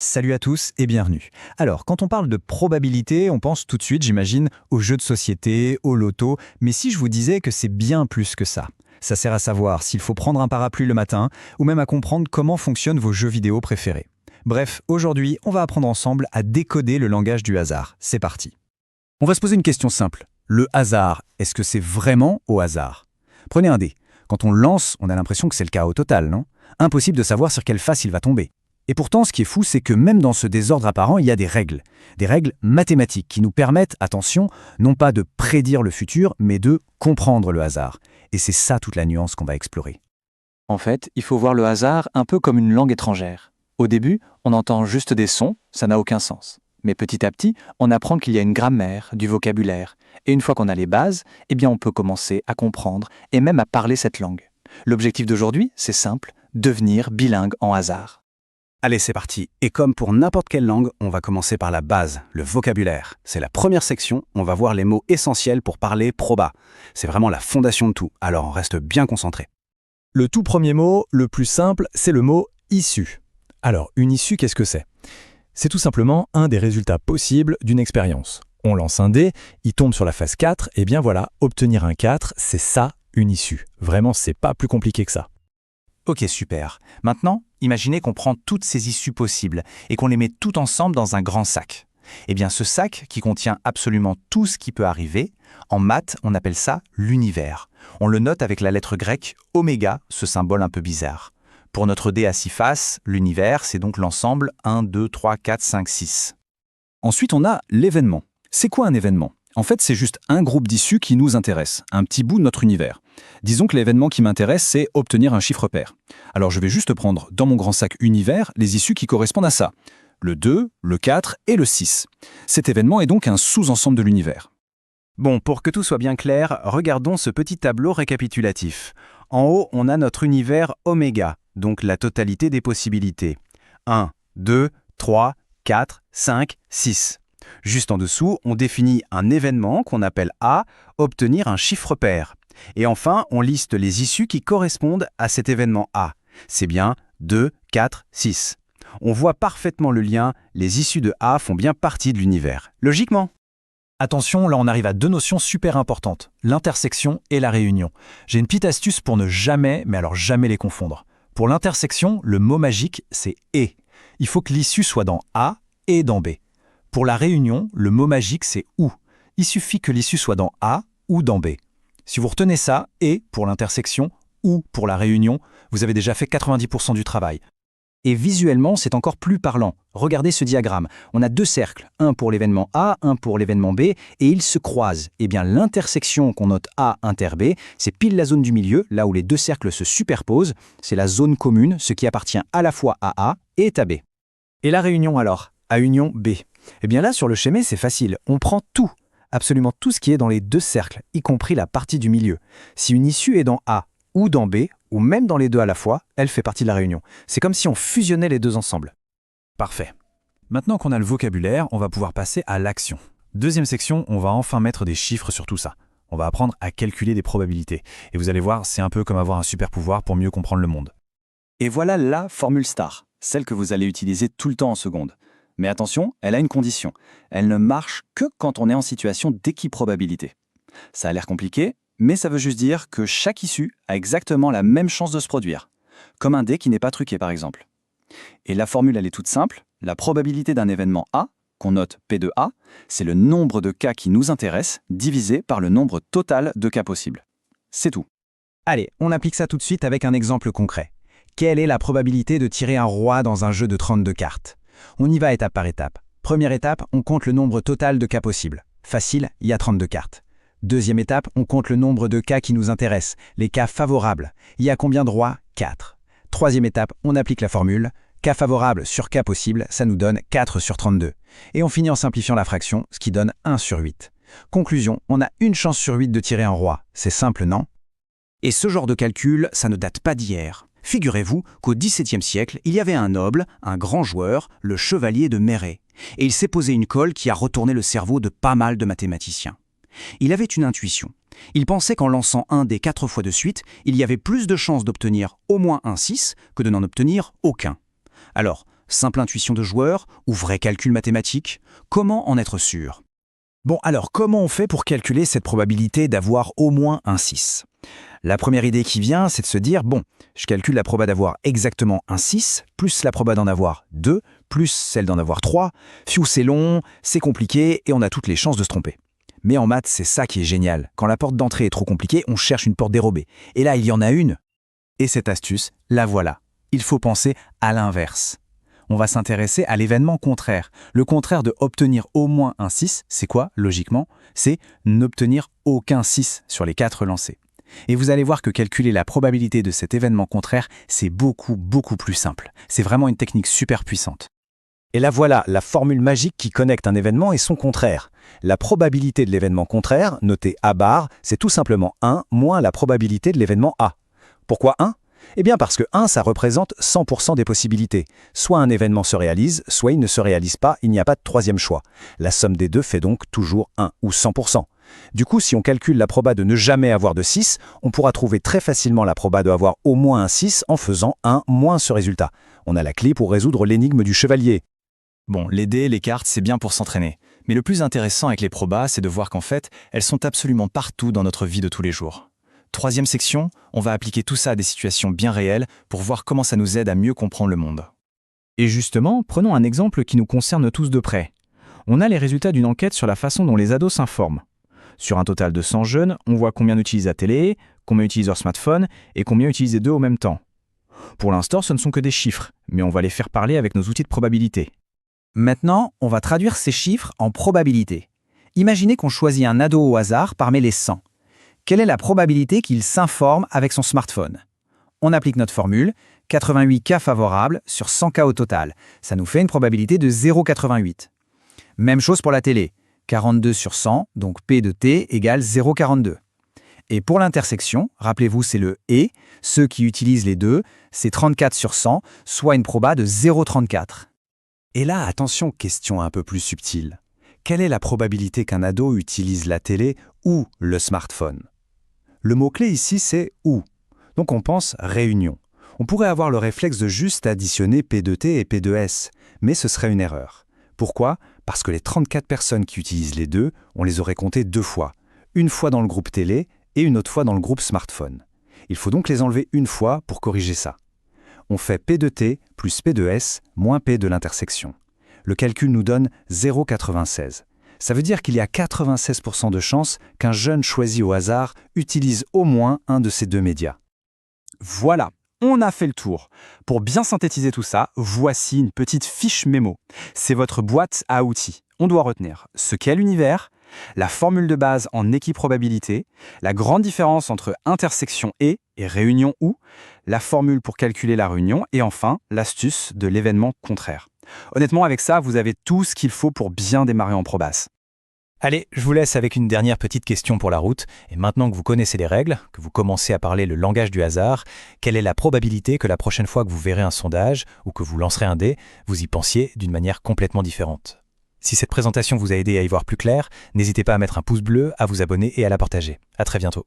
Salut à tous et bienvenue. Alors, quand on parle de probabilité, on pense tout de suite, j'imagine, aux jeux de société, au loto, mais si je vous disais que c'est bien plus que ça. Ça sert à savoir s'il faut prendre un parapluie le matin, ou même à comprendre comment fonctionnent vos jeux vidéo préférés. Bref, aujourd'hui, on va apprendre ensemble à décoder le langage du hasard. C'est parti. On va se poser une question simple. Le hasard, est-ce que c'est vraiment au hasard? Prenez un dé. Quand on lance, on a l'impression que c'est le chaos total, non? Impossible de savoir sur quelle face il va tomber. Et pourtant, ce qui est fou, c'est que même dans ce désordre apparent, il y a des règles mathématiques qui nous permettent, attention, non pas de prédire le futur, mais de comprendre le hasard. Et c'est ça toute la nuance qu'on va explorer. En fait, il faut voir le hasard un peu comme une langue étrangère. Au début, on entend juste des sons, ça n'a aucun sens. Mais petit à petit, on apprend qu'il y a une grammaire, du vocabulaire. Et une fois qu'on a les bases, eh bien on peut commencer à comprendre et même à parler cette langue. L'objectif d'aujourd'hui, c'est simple, devenir bilingue en hasard. Allez, c'est parti. Et comme pour n'importe quelle langue, on va commencer par la base, le vocabulaire. C'est la première section, on va voir les mots essentiels pour parler proba. C'est vraiment la fondation de tout, alors on reste bien concentré. Le tout premier mot, le plus simple, c'est le mot « issue ». Alors, une issue, qu'est-ce que c'est? C'est tout simplement un des résultats possibles d'une expérience. On lance un dé, il tombe sur la phase 4, et bien voilà, obtenir un 4, c'est ça, une issue. Vraiment, c'est pas plus compliqué que ça. Ok, super. Maintenant, imaginez qu'on prend toutes ces issues possibles et qu'on les met toutes ensemble dans un grand sac. Eh bien, ce sac, qui contient absolument tout ce qui peut arriver, en maths, on appelle ça l'univers. On le note avec la lettre grecque oméga, ce symbole un peu bizarre. Pour notre dé à 6 faces, l'univers, c'est donc l'ensemble 1, 2, 3, 4, 5, 6. Ensuite, on a l'événement. C'est quoi un événement? En fait, c'est juste un groupe d'issues qui nous intéresse, un petit bout de notre univers. Disons que l'événement qui m'intéresse, c'est obtenir un chiffre pair. Alors je vais juste prendre dans mon grand sac univers les issues qui correspondent à ça. Le 2, le 4 et le 6. Cet événement est donc un sous-ensemble de l'univers. Bon, pour que tout soit bien clair, regardons ce petit tableau récapitulatif. En haut, on a notre univers oméga, donc la totalité des possibilités. 1, 2, 3, 4, 5, 6. Juste en dessous, on définit un événement qu'on appelle A, obtenir un chiffre pair. Et enfin, on liste les issues qui correspondent à cet événement A. C'est bien 2, 4, 6. On voit parfaitement le lien, les issues de A font bien partie de l'univers. Logiquement. Attention, là on arrive à deux notions super importantes, l'intersection et la réunion. J'ai une petite astuce pour ne jamais, mais alors jamais les confondre. Pour l'intersection, le mot magique, c'est « et ». Il faut que l'issue soit dans A et dans B. Pour la réunion, le mot magique, c'est « ou ». Il suffit que l'issue soit dans A ou dans B. Si vous retenez ça, et pour l'intersection, ou pour la réunion, vous avez déjà fait 90% du travail. Et visuellement, c'est encore plus parlant. Regardez ce diagramme. On a deux cercles, un pour l'événement A, un pour l'événement B, et ils se croisent. Eh bien, l'intersection qu'on note A inter B, c'est pile la zone du milieu, là où les deux cercles se superposent. C'est la zone commune, ce qui appartient à la fois à A et à B. Et la réunion alors? A union B. Eh bien là, sur le schéma, c'est facile. On prend tout. Absolument tout ce qui est dans les deux cercles, y compris la partie du milieu. Si une issue est dans A ou dans B, ou même dans les deux à la fois, elle fait partie de la réunion. C'est comme si on fusionnait les deux ensemble. Parfait. Maintenant qu'on a le vocabulaire, on va pouvoir passer à l'action. Deuxième section, on va enfin mettre des chiffres sur tout ça. On va apprendre à calculer des probabilités. Et vous allez voir, c'est un peu comme avoir un super pouvoir pour mieux comprendre le monde. Et voilà la formule STAR, celle que vous allez utiliser tout le temps en seconde. Mais attention, elle a une condition. Elle ne marche que quand on est en situation d'équiprobabilité. Ça a l'air compliqué, mais ça veut juste dire que chaque issue a exactement la même chance de se produire. Comme un dé qui n'est pas truqué par exemple. Et la formule, elle est toute simple. La probabilité d'un événement A, qu'on note P de A, c'est le nombre de cas qui nous intéressent divisé par le nombre total de cas possibles. C'est tout. Allez, on applique ça tout de suite avec un exemple concret. Quelle est la probabilité de tirer un roi dans un jeu de 32 cartes? On y va étape par étape. Première étape, on compte le nombre total de cas possibles. Facile, il y a 32 cartes. Deuxième étape, on compte le nombre de cas qui nous intéressent, les cas favorables. Il y a combien de rois? 4. Troisième étape, on applique la formule. Cas favorable sur cas possible, ça nous donne 4 sur 32. Et on finit en simplifiant la fraction, ce qui donne 1 sur 8. Conclusion, on a une chance sur 8 de tirer un roi. C'est simple, non? Et ce genre de calcul, ça ne date pas d'hier. Figurez-vous qu'au XVIIe siècle, il y avait un noble, un grand joueur, le chevalier de Méret. Et il s'est posé une colle qui a retourné le cerveau de pas mal de mathématiciens. Il avait une intuition. Il pensait qu'en lançant un dé 4 fois de suite, il y avait plus de chances d'obtenir au moins un 6 que de n'en obtenir aucun. Alors, Simple intuition de joueur ou vrai calcul mathématique? Comment en être sûr? Bon, alors comment on fait pour calculer cette probabilité d'avoir au moins un 6? La première idée qui vient, c'est de se dire, bon, je calcule la proba d'avoir exactement un 6, plus la proba d'en avoir 2, plus celle d'en avoir 3. Fiou, c'est long, c'est compliqué, et on a toutes les chances de se tromper. Mais en maths, c'est ça qui est génial. Quand la porte d'entrée est trop compliquée, on cherche une porte dérobée. Et là, il y en a une. Et cette astuce, la voilà. Il faut penser à l'inverse. On va s'intéresser à l'événement contraire. Le contraire de obtenir au moins un 6, c'est quoi, logiquement? C'est n'obtenir aucun 6 sur les 4 lancés. Et vous allez voir que calculer la probabilité de cet événement contraire, c'est beaucoup plus simple. C'est vraiment une technique super puissante. Et là voilà, la formule magique qui connecte un événement et son contraire. La probabilité de l'événement contraire, notée A bar, c'est tout simplement 1 moins la probabilité de l'événement A. Pourquoi 1? Eh bien parce que 1, ça représente 100% des possibilités. Soit un événement se réalise, soit il ne se réalise pas, il n'y a pas de troisième choix. La somme des deux fait donc toujours 1 ou 100%. Du coup, si on calcule la proba de ne jamais avoir de 6, on pourra trouver très facilement la proba d'avoir au moins un 6 en faisant 1 moins ce résultat. On a la clé pour résoudre l'énigme du chevalier. Bon, les dés, les cartes, c'est bien pour s'entraîner. Mais le plus intéressant avec les probas, c'est de voir qu'en fait, elles sont absolument partout dans notre vie de tous les jours. Troisième section, on va appliquer tout ça à des situations bien réelles pour voir comment ça nous aide à mieux comprendre le monde. Et justement, prenons un exemple qui nous concerne tous de près. On a les résultats d'une enquête sur la façon dont les ados s'informent. Sur un total de 100 jeunes, on voit combien utilisent la télé, combien utilisent leur smartphone et combien utilisent les deux au même temps. Pour l'instant, ce ne sont que des chiffres, mais on va les faire parler avec nos outils de probabilité. Maintenant, on va traduire ces chiffres en probabilité. Imaginez qu'on choisit un ado au hasard parmi les 100. Quelle est la probabilité qu'il s'informe avec son smartphone? On applique notre formule, 88 cas favorables sur 100 cas au total. Ça nous fait une probabilité de 0,88. Même chose pour la télé, 42 sur 100, donc P de T égale 0,42. Et pour l'intersection, rappelez-vous c'est le « et », ceux qui utilisent les deux, c'est 34 sur 100, soit une proba de 0,34. Et là, attention, question un peu plus subtile. Quelle est la probabilité qu'un ado utilise la télé ou le smartphone? Le mot-clé ici, c'est « ou ». Donc on pense « réunion ». On pourrait avoir le réflexe de juste additionner P de T et P de S, mais ce serait une erreur. Pourquoi? Parce que les 34 personnes qui utilisent les deux, on les aurait comptées 2 fois. Une fois dans le groupe télé et une autre fois dans le groupe smartphone. Il faut donc les enlever une fois pour corriger ça. On fait P de T plus P de S moins P de l'intersection. Le calcul nous donne 0,96. Ça veut dire qu'il y a 96% de chances qu'un jeune choisi au hasard utilise au moins un de ces deux médias. Voilà, on a fait le tour. Pour bien synthétiser tout ça, voici une petite fiche mémo. C'est votre boîte à outils. On doit retenir ce qu'est l'univers, la formule de base en équiprobabilité, la grande différence entre intersection et réunion ou, la formule pour calculer la réunion et enfin l'astuce de l'événement contraire. Honnêtement, avec ça, vous avez tout ce qu'il faut pour bien démarrer en probas. Allez, je vous laisse avec une dernière petite question pour la route. Et maintenant que vous connaissez les règles, que vous commencez à parler le langage du hasard, quelle est la probabilité que la prochaine fois que vous verrez un sondage ou que vous lancerez un dé, vous y pensiez d'une manière complètement différente? Si cette présentation vous a aidé à y voir plus clair, n'hésitez pas à mettre un pouce bleu, à vous abonner et à la partager. À très bientôt.